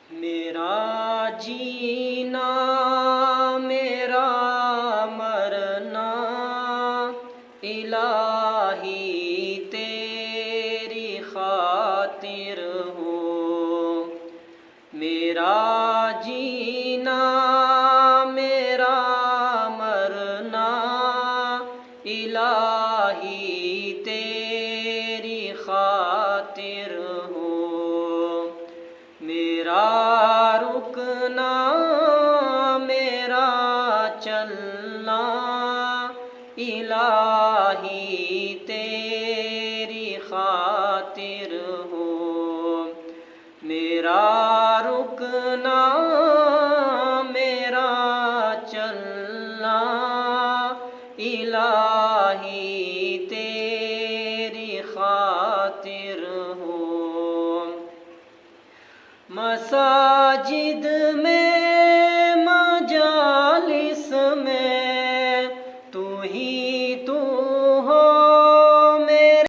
میرا جینا میرا مرنا الہی تیری خاطر ہو، میرا جینا میرا مرنا الہی تیری خاطر ہو، میرا رکنا میرا چلنا الہی تیری خاطر ہو، میرا رکنا میرا چلنا الہی تیری خاطر ہو، مساجد میں مجالس میں تو ہی